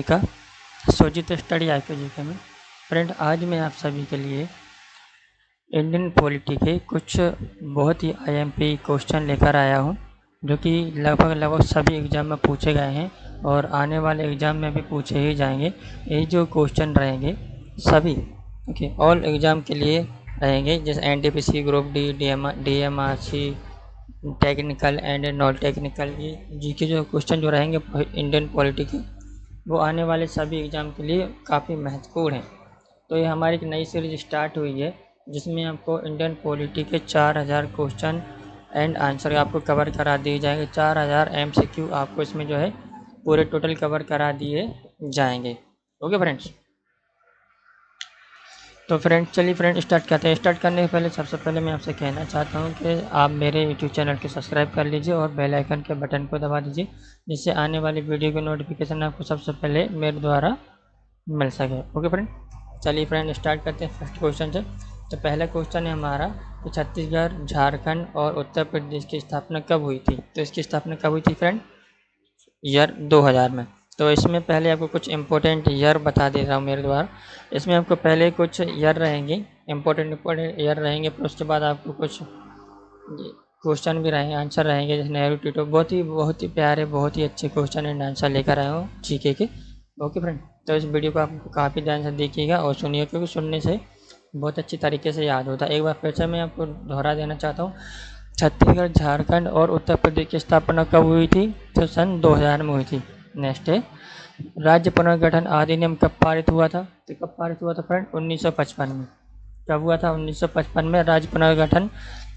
का सोजित स्टडी आईपीजीके में। फ्रेंड, आज मैं आप सभी के लिए इंडियन पॉलिटी के कुछ बहुत ही आईएमपी क्वेश्चन लेकर आया हूं, जो कि लगभग सभी एग्ज़ाम में पूछे गए हैं और आने वाले एग्ज़ाम में भी पूछे ही जाएंगे। ये जो क्वेश्चन रहेंगे सभी ऑल एग्ज़ाम के लिए रहेंगे, जैसे NTPC, group D, DMRC, technical and non technical. ये जीके जो क्वेश्चन जो रहेंगे इंडियन पॉलिटी के, वो आने वाले सभी एग्ज़ाम के लिए काफ़ी महत्वपूर्ण है। तो ये हमारी एक नई सीरीज स्टार्ट हुई है, जिसमें आपको इंडियन पॉलिटी के 4000 क्वेश्चन एंड आंसर आपको कवर करा दिए जाएंगे। 4000 एमसीक्यू आपको इसमें जो है पूरे टोटल कवर करा दिए जाएंगे। ओके फ्रेंड्स, तो फ्रेंड्स चलिए फ्रेंड स्टार्ट करते हैं। स्टार्ट करने से पहले सबसे पहले मैं आपसे कहना चाहता हूं कि आप मेरे यूट्यूब चैनल को सब्सक्राइब कर लीजिए और बेल आइकन के बटन को दबा दीजिए, जिससे आने वाली वीडियो की नोटिफिकेशन आपको सबसे पहले मेरे द्वारा मिल सके। ओके फ्रेंड, चलिए फ्रेंड स्टार्ट करते हैं फर्स्ट क्वेश्चन से। तो पहला क्वेश्चन है हमारा कि छत्तीसगढ़, झारखंड और उत्तर प्रदेश की स्थापना कब हुई थी। तो इसकी स्थापना कब हुई थी फ्रेंड? ईयर 2000 में। तो इसमें पहले आपको कुछ इंपॉर्टेंट ईयर बता दे रहा हूँ मेरे द्वारा। इसमें आपको पहले कुछ ईयर रहेंगे, इंपॉर्टेंट ईयर रहेंगे, फिर उसके बाद आपको कुछ क्वेश्चन भी रहेंगे, आंसर रहेंगे, जैसे नेहरू टीटो। बहुत ही प्यारे, बहुत ही अच्छे क्वेश्चन एंड आंसर लेकर आए हूँ जीके के। ओके फ्रेंड, तो इस वीडियो को आप काफ़ी ध्यान से देखिएगा और सुनिए, क्योंकि सुनने से बहुत अच्छी तरीके से याद होता है। एक बार फिर से मैं आपको दोहरा देना चाहता हूँ। छत्तीसगढ़, झारखंड और उत्तर प्रदेश की स्थापना कब हुई थी? तो सन 2000 में हुई थी। नेक्स्ट है, राज्य पुनर्गठन अधिनियम कब पारित हुआ था? तो कब पारित हुआ था फ्रेंड? 1955 में। कब हुआ था? 1955 में राज्य पुनर्गठन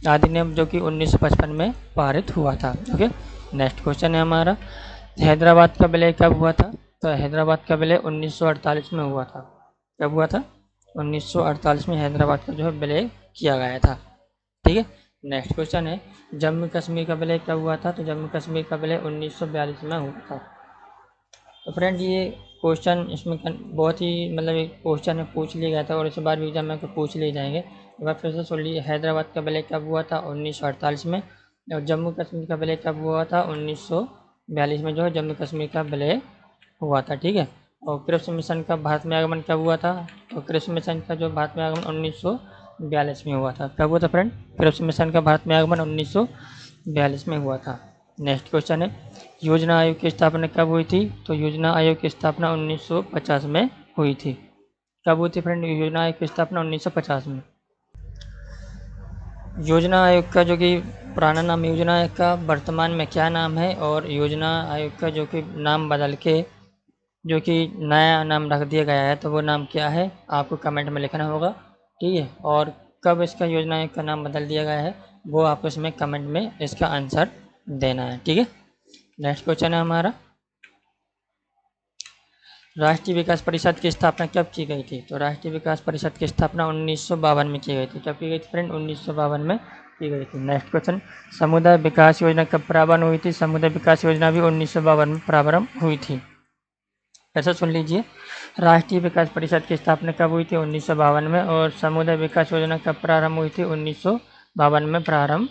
अधिनियम, जो कि 1955 में पारित हुआ था। ओके, नेक्स्ट क्वेश्चन है हमारा, हैदराबाद का विलय कब हुआ था? तो हैदराबाद का विलय 1948 में हुआ था। कब हुआ था? 1948 में हैदराबाद का जो है विलय किया गया था। ठीक है, नेक्स्ट क्वेश्चन है, जम्मू कश्मीर का विलय कब हुआ था? तो जम्मू कश्मीर का विलय 1942 में हुआ था। तो फ्रेंड, ये क्वेश्चन इसमें बहुत ही मतलब एक क्वेश्चन है, पूछ लिया गया था और इस बार भी एग्जाम में आपको पूछ लिए जाएंगे। एक बार फिर से सुन लीजिए, हैदराबाद का विलय कब हुआ था? 1948 में। और जम्मू कश्मीर का विलय कब हुआ था? 1942 में जो है जम्मू कश्मीर का विलय हुआ था। ठीक है, और कृष्ण मिशन का भारत में आगमन कब हुआ था? तो कृष्ण मिशन का जो भारत में आगमन 1942 में हुआ था। कब हुआ था फ्रेंड? कृष्ण मिशन का भारत में आगमन 1942 में हुआ था। नेक्स्ट क्वेश्चन है, योजना आयोग की स्थापना कब हुई थी? तो योजना आयोग की स्थापना 1950 में हुई थी। कब हुई थी फ्रेंड योजना आयोग की स्थापना? 1950 में। योजना आयोग का जो कि पुराना नाम योजना आयोग का वर्तमान में क्या नाम है, और योजना आयोग का जो कि नाम बदल के जो कि नया नाम रख दिया गया है, तो वो नाम क्या है आपको कमेंट में लिखना होगा। ठीक है, और कब इसका योजना आयोग का नाम बदल दिया गया है, वो आपको इसमें कमेंट में इसका आंसर देना है। ठीक है, नेक्स्ट क्वेश्चन है हमारा, राष्ट्रीय विकास परिषद की स्थापना कब की गई थी? तो राष्ट्रीय विकास परिषद की स्थापना 1952 में की गई थी। कब की गई थी फ्रेंड? 1952 में की गई थी। नेक्स्ट क्वेश्चन, समुदाय विकास योजना कब प्रारंभ हुई थी? समुदाय विकास योजना भी 1952 में प्रारंभ हुई थी। ऐसा सुन लीजिए, राष्ट्रीय विकास परिषद की स्थापना कब हुई थी? 1952 में। और समुदाय विकास योजना कब प्रारंभ हुई थी? 1952 में प्रारंभ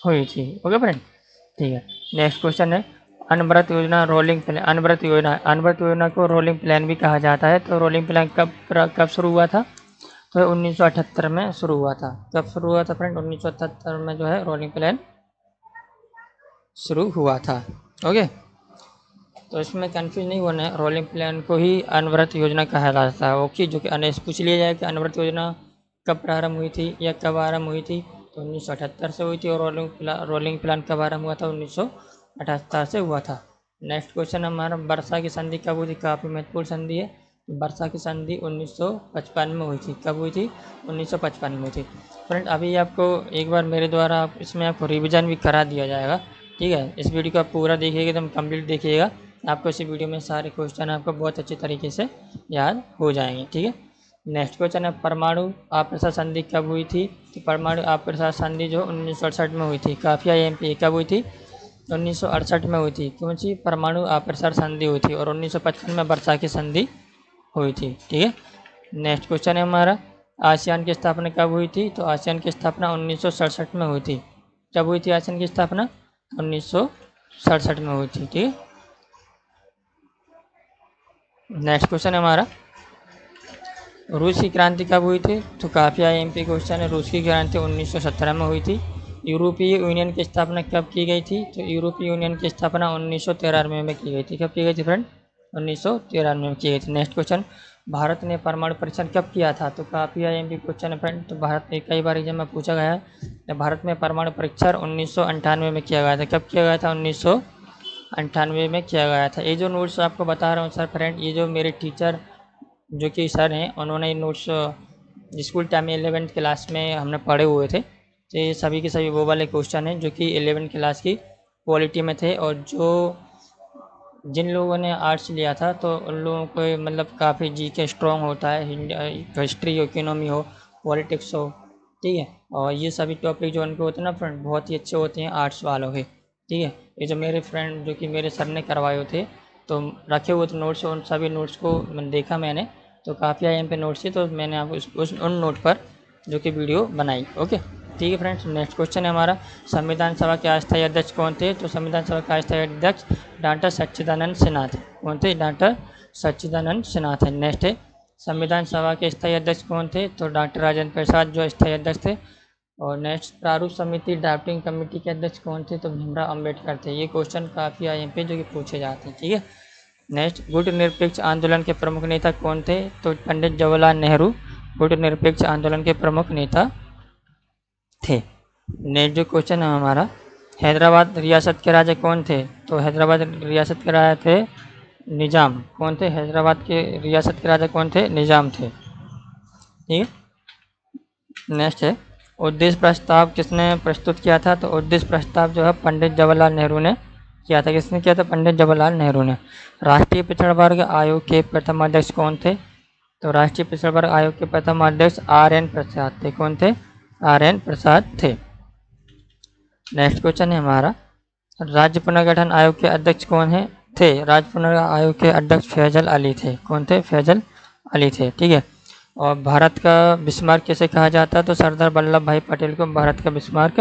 हुई थी। ओके फ्रेंड, ठीक है। नेक्स्ट क्वेश्चन है, अनवरत योजना, रोलिंग प्लान। अनवरत योजना को रोलिंग प्लान भी कहा जाता है। तो रोलिंग प्लान कब शुरू हुआ था? तो 1978 में शुरू हुआ था। कब शुरू हुआ था फ्रेंड? 1978 में जो है रोलिंग प्लान शुरू हुआ था। ओके, तो इसमें कंफ्यूज नहीं होना है, रोलिंग प्लान को ही अनवरत योजना कहा जाता है। ओके, जो कि पूछ लिया जाए कि अनवरत योजना कब प्रारंभ हुई थी या कब आरंभ हुई थी, तो 1978 से हुई थी। और रोलिंग प्लान कब आरंभ हुआ था? 1978 से हुआ था। नेक्स्ट क्वेश्चन हमारा, वर्षा की संधि कब हुई थी? काफ़ी महत्वपूर्ण संधि है। वर्षा की संधि 1955 में हुई थी। कब हुई थी? 1955 में हुई थी। फ्रेंड, अभी आपको एक बार मेरे द्वारा इसमें आपको रिविज़न भी करा दिया जाएगा। ठीक है, इस वीडियो को आप पूरा देखिएगा, एकदम कंप्लीट देखिएगा, आपको इसी वीडियो में सारे क्वेश्चन आपको बहुत अच्छे तरीके से याद हो जाएंगे। ठीक है, नेक्स्ट क्वेश्चन है, परमाणु अप्रसार संधि कब हुई थी? तो परमाणु अप्रसार संधि जो 1968 में हुई थी। काफ़ी आईएमपी कब हुई थी? 1968 में हुई थी। कौन सी परमाणु अप्रसार संधि हुई थी? और 1955 में वर्षा की संधि हुई थी। ठीक है, नेक्स्ट क्वेश्चन है हमारा, आसियान की स्थापना कब हुई थी? तो आसियान की स्थापना 1967 में हुई थी। कब हुई थी आसियान की स्थापना? 1967 में हुई थी। ठीक है, नेक्स्ट क्वेश्चन है हमारा, रूस की क्रांति कब हुई थी? तो काफ़ी IMP क्वेश्चन है। रूस की क्रांति 1917 में हुई थी। यूरोपीय यूनियन की स्थापना कब की गई थी? तो यूरोपीय यूनियन की स्थापना 1993 में की गई थी। कब की गई थी फ्रेंड? 1993 में की गई थी। नेक्स्ट क्वेश्चन, भारत ने परमाणु परीक्षण कब किया था? तो काफ़ी IMP क्वेश्चन है फ्रेंड। तो भारत में कई बार एग्जाम में पूछा गया है, भारत में परमाणु परीक्षण 1998 में किया गया था। कब किया गया था? 1998 में किया गया था। ये जो नोट्स आपको बता रहा हूँ सर फ्रेंड, ये जो मेरे टीचर जो कि सर हैं, उन्होंने नोट्स स्कूल टाइम में 11th क्लास में हमने पढ़े हुए थे। तो ये सभी के सभी वो वाले क्वेश्चन हैं जो कि 11th क्लास की क्वालिटी में थे, और जो जिन लोगों ने आर्ट्स लिया था तो उन लोगों को मतलब काफ़ी GK स्ट्रॉन्ग होता है, हिस्ट्री हो, इकोनॉमी हो, पॉलिटिक्स हो, ठीक है। और ये सभी टॉपिक जो उनके होते हैं ना फ्रेंड, बहुत ही अच्छे होते हैं आर्ट्स वालों के, ठीक है। ये जो मेरे फ्रेंड जो कि मेरे सर ने करवाए हुए थे, तो रखे हुए थे नोट्स, उन सभी नोट्स को देखा मैंने, तो काफ़ी IMP नोट्स थी, तो मैंने आपको उन नोट पर जो कि वीडियो बनाई। ओके, ठीक है फ्रेंड्स। नेक्स्ट क्वेश्चन है हमारा, संविधान सभा के अस्थायी अध्यक्ष कौन थे? तो संविधान सभा के अस्थायी अध्यक्ष डॉक्टर सच्चिदानंद सिन्हा थे। कौन थे? डॉक्टर सच्चिदानंद सिन्हा थे। नेक्स्ट है, संविधान सभा के स्थायी अध्यक्ष कौन थे? तो डॉक्टर राजेंद्र प्रसाद जो स्थायी अध्यक्ष थे। और नेक्स्ट, प्रारूप समिति ड्राफ्टिंग कमेटी के अध्यक्ष कौन थे? तो भीमराव अम्बेडकर थे। ये क्वेश्चन काफ़ी IMP जो कि पूछे जाते हैं, ठीक है। नेक्स्ट, गुटनिरपेक्ष आंदोलन के प्रमुख नेता कौन थे? तो पंडित जवाहरलाल नेहरू गुटनिरपेक्ष आंदोलन के प्रमुख नेता थे। नेक्स्ट जो क्वेश्चन है हमारा, हैदराबाद रियासत के राजा कौन थे? तो हैदराबाद रियासत के राजा थे निज़ाम। कौन थे? हैदराबाद के रियासत के राजा कौन थे? निज़ाम थे, ठीक है। नेक्स्ट है, उद्देश्य प्रस्ताव किसने प्रस्तुत किया था? तो उद्देश्य प्रस्ताव जो है पंडित जवाहरलाल नेहरू ने किया था। किसने किया था? पंडित जवाहरलाल नेहरू ने। राष्ट्रीय पिछड़ा वर्ग आयोग के प्रथम अध्यक्ष कौन थे? तो राष्ट्रीय पिछड़ा वर्ग आयोग के प्रथम अध्यक्ष RN प्रसाद थे। कौन थे? RN प्रसाद थे। नेक्स्ट क्वेश्चन है हमारा, राज्य पुनर्गठन आयोग के अध्यक्ष कौन है थे? राज्य पुनर्गठन आयोग के अध्यक्ष फैजल अली थे। कौन थे? फैजल अली थे, ठीक है। और भारत का बिस्मार्क किसे कहा जाता है? तो सरदार वल्लभ भाई पटेल को भारत का बिस्मार्क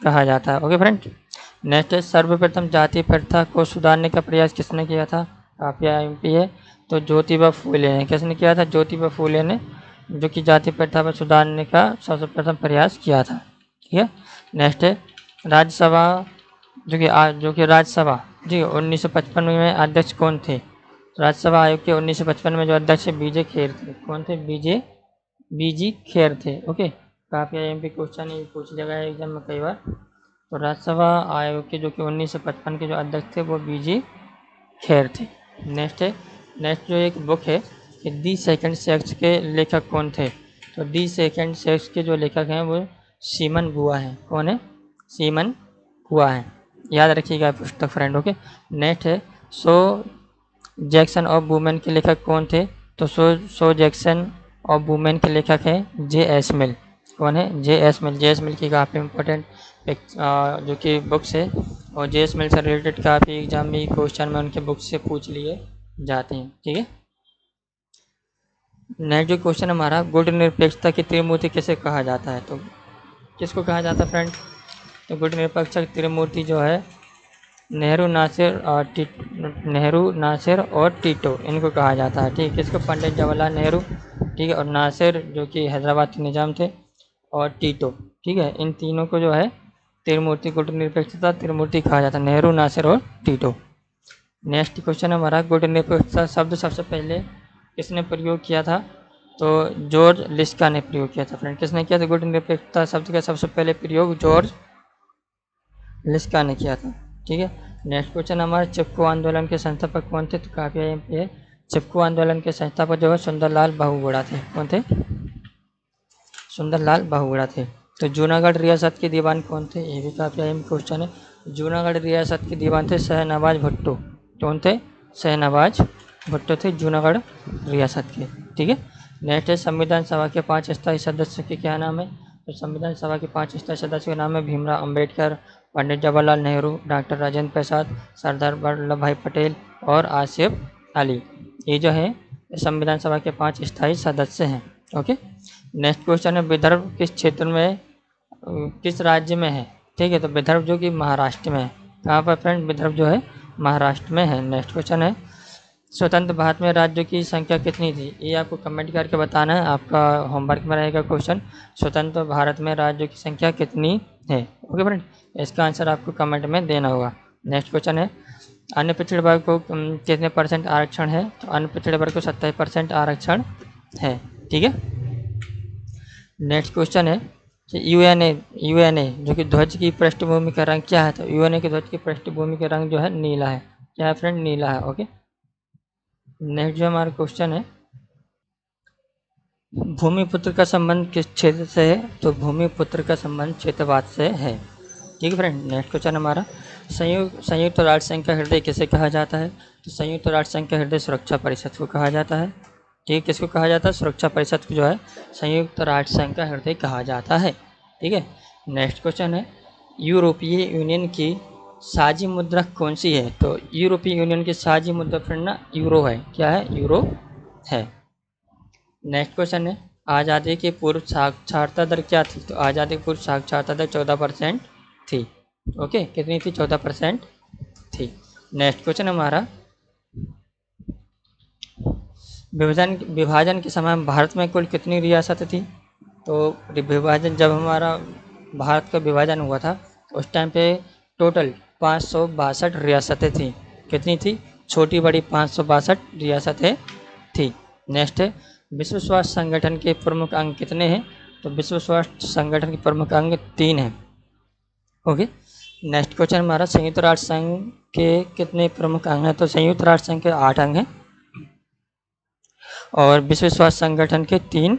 कहा जाता है। Okay friend. नेक्स्ट है, सर्वप्रथम जाति प्रथा को सुधारने का प्रयास किसने किया था? काफी IMP है। तो ज्योतिबा फूले ने। किसने किया था? ज्योतिबा फूले ने, जो कि जाति प्रथा पर सुधारने का सबसे प्रथम प्रयास किया था, ठीक है। नेक्स्ट है, राज्यसभा जो कि राज्यसभा जी 1955 में अध्यक्ष कौन थे? राज्यसभा आयोग के 1955 में जो अध्यक्ष BJ खेर थे। कौन थे? BG खेर थे। ओके, काफ़ी IMP क्वेश्चन ये पूछ जगह है एग्जाम में कई बार। तो राज्यसभा आयोग के जो कि 1955 के जो अध्यक्ष थे वो BG खेर थे। नेक्स्ट जो एक बुक है कि दी सेकंड सेक्स के लेखक कौन थे? तो दी सेकंड सेक्स के जो लेखक हैं वो सीमन बुआ हैं। कौन है? सीमन बुआ हैं, याद रखिएगा पुस्तक फ्रेंड। ओके, नेक्स्ट है, सो जैक्सन ऑफ वुमेन के लेखक कौन थे? तो सो जैक्सन ऑफ वुमेन के लेखक हैं JS मिल। कौन है? JS मिल। JS मिल की काफ़ी इंपॉर्टेंट जो कि बुक्स है, और JS मिल से रिलेटेड काफ़ी एग्जाम में क्वेश्चन में उनके बुक्स से पूछ लिए जाते हैं, ठीक है। नेक्स्ट जो क्वेश्चन हमारा, गुट निरपेक्षता की त्रिमूर्ति किसे कहा जाता है? तो किसको कहा जाता है फ्रेंड? तो गुट निरपेक्षता की त्रिमूर्ति जो है नेहरू, नासिर और टीटो, इनको कहा जाता है, ठीक है। किसको? पंडित जवाहरलाल नेहरू, ठीक है, और नासिर जो कि हैदराबाद के निज़ाम थे, और टीटो, ठीक है। इन तीनों को जो है त्रिमूर्ति, गुटनिरपेक्षता त्रिमूर्ति कहा जाता है, नेहरू, नासिर और टीटो। नेक्स्ट क्वेश्चन हमारा, गुटनिरपेक्षता शब्द सबसे पहले किसने प्रयोग किया था? तो जॉर्ज लिस्का ने प्रयोग किया था फ्रेंड। किसने किया था गुटनिरपेक्षता शब्द का सबसे पहले प्रयोग? जॉर्ज लिस्का ने किया था, ठीक है। नेक्स्ट क्वेश्चन हमारा, चिपको आंदोलन के संस्थापक कौन थे? तो काफी IMP है। चिपको आंदोलन के संस्थापक जो है सुंदरलाल बहुगुणा थे। कौन थे? सुंदरलाल बहुगुणा थे। तो जूनागढ़ रियासत के दीवान कौन थे? ये भी काफी IMP क्वेश्चन है। जूनागढ़ रियासत के दीवान थे शहनवाज भुट्टो। कौन थे? शहनवाज भुट्टो थे जूनागढ़ रियासत के, ठीक है। नेक्स्ट है, संविधान सभा के 5 स्थायी सदस्य के क्या नाम है? तो संविधान सभा के 5 स्थायी सदस्यों के नाम है भीमराव अम्बेडकर, पंडित जवाहरलाल नेहरू, डॉक्टर राजेंद्र प्रसाद, सरदार वल्लभ भाई पटेल और आसिफ अली। ये जो है संविधान सभा के 5 स्थायी सदस्य हैं। ओके, नेक्स्ट क्वेश्चन है, विदर्भ किस क्षेत्र में किस राज्य में है? ठीक है, तो विदर्भ जो कि महाराष्ट्र में है। कहाँ पर फ्रेंड? विदर्भ जो है महाराष्ट्र में है। नेक्स्ट क्वेश्चन है, स्वतंत्र भारत में राज्यों की संख्या कितनी थी? ये आपको कमेंट करके बताना है, आपका होमवर्क में रहेगा क्वेश्चन। स्वतंत्र भारत में राज्यों की संख्या कितनी है? ओके फ्रेंड, इसका आंसर आपको कमेंट में देना होगा। नेक्स्ट क्वेश्चन है, अन्य पिछड़े वर्ग को कितने % आरक्षण है? तो अन्य पिछड़े वर्ग को 27% आरक्षण है। ठीक है। नेक्स्ट क्वेश्चन है कि यूएनए जो कि ध्वज की पृष्ठभूमि का रंग क्या है? तो यूएनए के ध्वज की पृष्ठभूमि का रंग जो है नीला है। क्या है फ्रेंड? नीला है। ओके। नेक्स्ट जो हमारा क्वेश्चन है, भूमिपुत्र का संबंध किस क्षेत्र से है? तो भूमिपुत्र का संबंध क्षेत्रवाद से है। ठीक है फ्रेंड। नेक्स्ट क्वेश्चन हमारा, संयुक्त राष्ट्र संघ का हृदय किसे कहा जाता है? तो संयुक्त राष्ट्र संघ का हृदय सुरक्षा परिषद को कहा जाता है। ठीक है, किसको कहा जाता है? सुरक्षा परिषद को जो है संयुक्त राष्ट्र संघ का हृदय कहा जाता है। ठीक है। नेक्स्ट क्वेश्चन है, यूरोपीय यूनियन की साझी मुद्रा कौन सी है? तो यूरोपीय यूनियन की साझी मुद्रा फ्रेंड ना यूरो है। क्या है? यूरो है। नेक्स्ट क्वेश्चन है, आज़ादी की पूर्व साक्षरता दर क्या थी? तो आज़ादी की पूर्व साक्षरता दर 14% थी। ओके, कितनी थी? 14% थी। नेक्स्ट क्वेश्चन हमारा, विभाजन के समय भारत में कुल कितनी रियासतें थी? तो विभाजन, जब हमारा भारत का विभाजन हुआ था उस टाइम पे टोटल 562 रियासतें थी। कितनी थी? छोटी बड़ी 562 रियासतें थी। नेक्स्ट है, विश्व स्वास्थ्य संगठन के प्रमुख अंग कितने हैं? तो विश्व स्वास्थ्य संगठन के प्रमुख अंग 3 हैं। ओके। नेक्स्ट क्वेश्चन हमारा, संयुक्त राष्ट्र संघ के कितने प्रमुख अंग हैं? तो संयुक्त राष्ट्र संघ के 8 अंग हैं और विश्व स्वास्थ्य संगठन के 3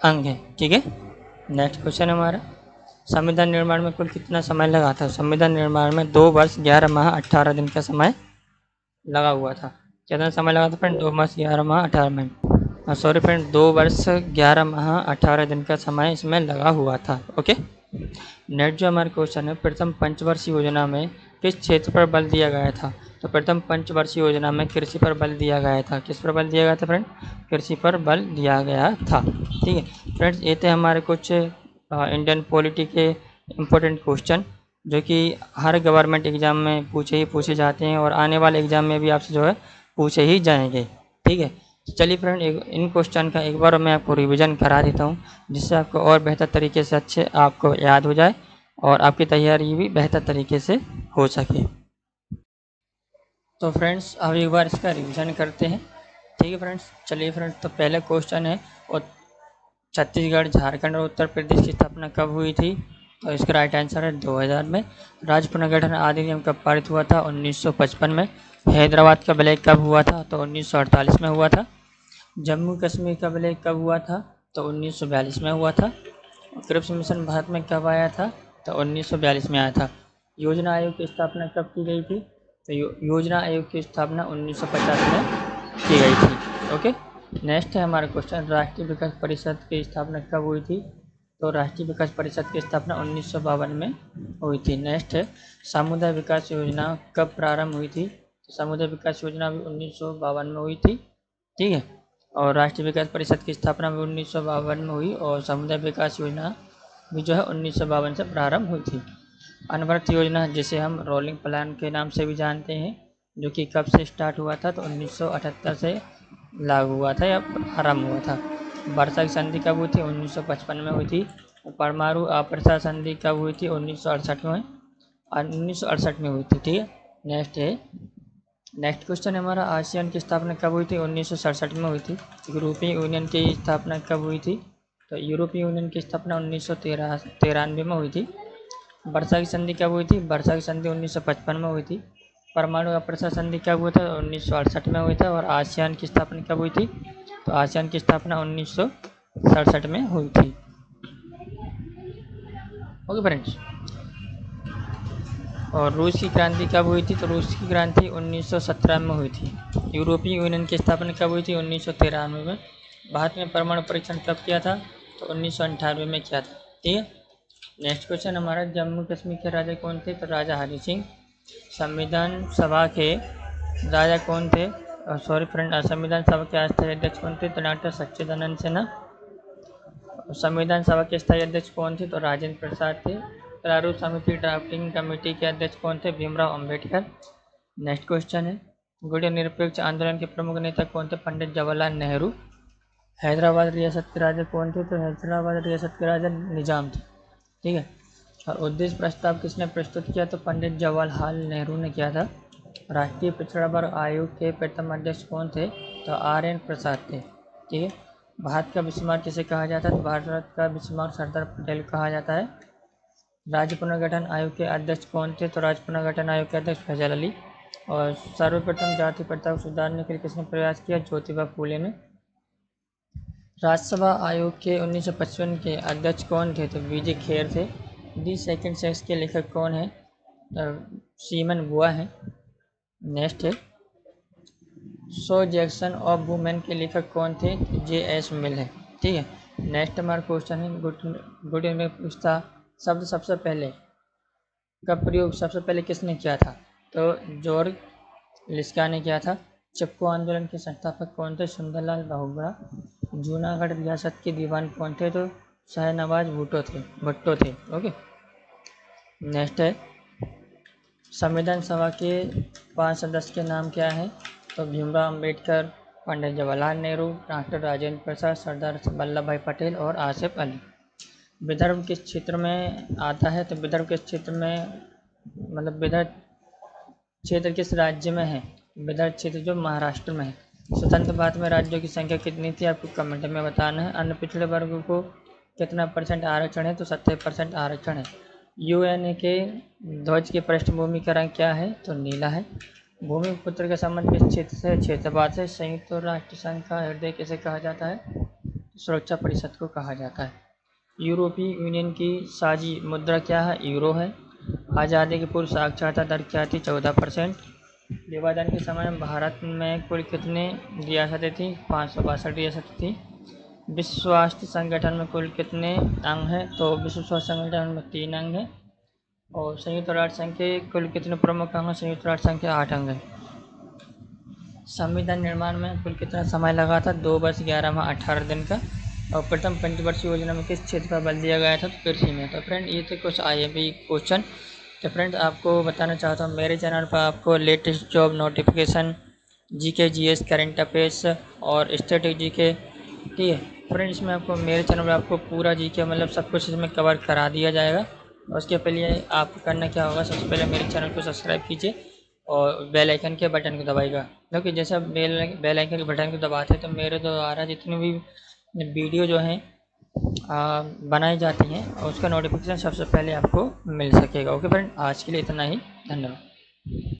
अंग हैं। ठीक है। नेक्स्ट क्वेश्चन हमारा, संविधान निर्माण में कुल कितना समय लगा था? संविधान निर्माण में 2 वर्ष 11 माह 18 दिन का समय लगा हुआ था। कितना समय लगा था फ्रेंड? 2 वर्ष 11 माह 18 मिनट, सॉरी फ्रेंड, 2 वर्ष 11 माह 18 दिन का समय इसमें लगा हुआ था। ओके। नेक्स्ट जो हमारा क्वेश्चन है, प्रथम पंचवर्षीय योजना में किस क्षेत्र पर बल दिया गया था? तो प्रथम पंचवर्षीय योजना में कृषि पर बल दिया गया था। किस पर बल दिया गया था फ्रेंड? कृषि पर बल दिया गया था। ठीक है फ्रेंड्स, ये थे हमारे कुछ इंडियन पॉलिटी के इम्पोर्टेंट क्वेश्चन जो कि हर गवर्नमेंट एग्ज़ाम में पूछे जाते हैं और आने वाले एग्ज़ाम में भी आपसे जो है पूछे ही जाएंगे। ठीक है। चलिए फ्रेंड, इन क्वेश्चन का एक बार मैं आपको रिवीजन करा देता हूँ जिससे आपको और बेहतर तरीके से अच्छे आपको याद हो जाए और आपकी तैयारी भी बेहतर तरीके से हो सके। तो फ्रेंड्स, अब एक बार इसका रिवीजन करते हैं। ठीक है फ्रेंड्स, चलिए फ्रेंड्स, तो पहले क्वेश्चन है, और छत्तीसगढ़, झारखंड और उत्तर प्रदेश की स्थापना कब हुई थी? तो इसका राइट आंसर है 2000 में। राज्य पुनर्गठन अधिनियम कब पारित हुआ था? 1955 में। हैदराबाद का विलय कब हुआ था? तो 1948 में हुआ था। जम्मू कश्मीर का विलय कब हुआ था? तो 1942 में हुआ था। क्रिप्स मिशन भारत में कब आया था? तो 1942 में आया था। योजना आयोग की स्थापना कब की गई थी? तो योजना आयोग की स्थापना 1950 में की गई थी। ओके। नेक्स्ट है हमारा क्वेश्चन, राष्ट्रीय विकास परिषद की स्थापना कब हुई थी? तो राष्ट्रीय विकास परिषद की स्थापना 1952 में हुई थी। नेक्स्ट है, सामुदायिक विकास योजना कब प्रारंभ हुई थी? तो सामुदायिक विकास योजना भी 1952 में हुई थी। ठीक है। और राष्ट्रीय विकास परिषद की स्थापना भी 1952 में हुई और सामुदायिक विकास योजना भी जो है 1952 से प्रारंभ हुई थी। अनवरत योजना, जिसे हम रोलिंग प्लान के नाम से भी जानते हैं, जो कि कब से स्टार्ट हुआ था? तो 1978 से लागू हुआ था या आरंभ हुआ था। वर्षा की संधि कब हुई थी? 1955 में हुई थी। परमाणु अप्रसार संधि कब हुई थी? 1968 में, 1968 में हुई थी। ठीक है। नेक्स्ट क्वेश्चन हमारा, आसियान की स्थापना कब हुई थी? 1967 में हुई थी। यूरोपीय यूनियन की स्थापना कब हुई थी? तो यूरोपीय यूनियन की स्थापना 1993 में हुई थी। वर्षा की संधि कब हुई थी? वर्षा की संधि 1955 में हुई थी। परमाणु अप्रसार संधि कब हुआ था? 1968 में हुई था। और आसियान की स्थापना कब हुई थी? तो आसियान की स्थापना 1967 में हुई थी। Okay friends. और रूस की क्रांति कब हुई थी? तो रूस की क्रांति 1917 में हुई थी। यूरोपीय यूनियन की स्थापना कब हुई थी? 1993 में। भारत में परमाणु परीक्षण कब किया था? तो 1998 में किया था। ठीक है। नेक्स्ट क्वेश्चन हमारा, जम्मू कश्मीर के राजा कौन थे? तो राजा हरि सिंह। संविधान सभा के राजा कौन थे? सॉरी फ्रेंड, संविधान सभा के अस्थायी अध्यक्ष कौन थे? तो डॉक्टर सच्चिदानंद सिन्हा। संविधान सभा के स्थायी अध्यक्ष कौन थे? तो राजेंद्र प्रसाद थे। प्रारूप समिति ड्राफ्टिंग कमेटी के अध्यक्ष कौन थे? भीमराव अंबेडकर। नेक्स्ट क्वेश्चन है, गुटनिरपेक्ष आंदोलन के प्रमुख नेता कौन थे? पंडित जवाहरलाल नेहरू। हैदराबाद रियासत के राजा कौन थे? तो हैदराबाद रियासत के राजा निजाम थे। ठीक है। और उद्देश्य प्रस्ताव किसने प्रस्तुत किया? तो पंडित जवाहरलाल नेहरू ने किया था। राष्ट्रीय पिछड़ा वर्ग आयोग के प्रथम अध्यक्ष कौन थे? तो RN प्रसाद थे। ठीक है। भारत का बिस्मार्क किसे कहा जाता है? तो भारत का बिस्मार्क सरदार पटेल कहा जाता है। राज्य पुनर्गठन आयोग के अध्यक्ष कौन थे? तो राज्य पुनर्गठन आयोग के अध्यक्ष फैजल अली। और सर्वप्रथम जाति प्रथा को सुधारने के लिए किसने प्रयास किया? ज्योतिबा फूले ने। राज्यसभा आयोग के 1955 के अध्यक्ष कौन थे? तो VJ खेर थे। दी सेकंड सेक्स के लेखक कौन है? सीमन बुआ हैं। नेक्स्ट है, सो जैक्सन ऑफ वुमेन के लेखक कौन थे? JS मिल है। ठीक है। नेक्स्ट हमारा क्वेश्चन है, गुड में पूछता शब्द सबसे पहले का प्रयोग सबसे पहले किसने किया था? तो जॉर्ज लिस्का ने किया था। चिपको आंदोलन के संस्थापक कौन थे? सुंदरलाल बहुगुणा। जूनागढ़ रियासत के दीवान कौन थे? तो शाहनवाज भुट्टो थे। ओके। नेक्स्ट है, संविधान सभा के 5 सदस्य के नाम क्या है? तो भीमराव अंबेडकर, पंडित जवाहरलाल नेहरू, डॉक्टर राजेंद्र प्रसाद, सरदार वल्लभ भाई पटेल और आसिफ अली। विदर्भ किस क्षेत्र में आता है? तो विदर्भ किस क्षेत्र में, मतलब विदर्भ क्षेत्र किस राज्य में है? विदर्भ क्षेत्र जो महाराष्ट्र में है। स्वतंत्र भारत में राज्यों की संख्या कितनी थी? आपको कमेंट में बताना है। अन्य पिछड़े वर्ग को कितना % आरक्षण है? तो 70% आरक्षण है। UN के ध्वज की पृष्ठभूमि का रंग क्या है? तो नीला है। भूमिपुत्र का संबंध किस क्षेत्र से? क्षेत्रवाद से। संयुक्त राष्ट्र संघ का हृदय किसे कहा जाता है? सुरक्षा परिषद को कहा जाता है। यूरोपीय यूनियन की साझी मुद्रा क्या है? यूरो है। आज़ादी की पूर्व साक्षरता दर क्या थी? 14%। विभाजन के समय भारत में कुल कितने रियासतें थी? 562 रियासतें थी। विश्व स्वास्थ्य संगठन में कुल कितने अंग हैं? तो विश्व स्वास्थ्य संगठन में 3 अंग हैं। और संयुक्त राष्ट्र संघ के कुल कितने प्रमुख अंग हैं? संयुक्त राष्ट्र संघ के 8 अंग हैं। संविधान निर्माण में कुल कितना समय लगा था? 2 वर्ष 11 माह 18 दिन का। और प्रथम पंचवर्षीय योजना में किस क्षेत्र पर बल दिया गया था? तो कृषि में। तो फ्रेंड ये थे कुछ IAB क्वेश्चन। तो फ्रेंड्स आपको बताना चाहता हूँ मेरे चैनल पर आपको latest job notification, GK GS current affairs और स्टैटिक GK। ठीक है फ्रेंड्स, इसमें आपको मेरे चैनल पर आपको पूरा GK मतलब सब कुछ इसमें कवर करा दिया जाएगा। उसके पहले आपको करना क्या होगा? सबसे पहले मेरे चैनल को सब्सक्राइब कीजिए और बेल आइकन के बटन को दबाइएगा, क्योंकि जैसे आप बेल आइकन के बटन को दबाते हैं तो मेरे द्वारा जितनी भी वीडियो जो हैं बनाई जाती हैं उसका नोटिफिकेशन सबसे पहले आपको मिल सकेगा। ओके फ्रेंड, आज के लिए इतना ही। धन्यवाद।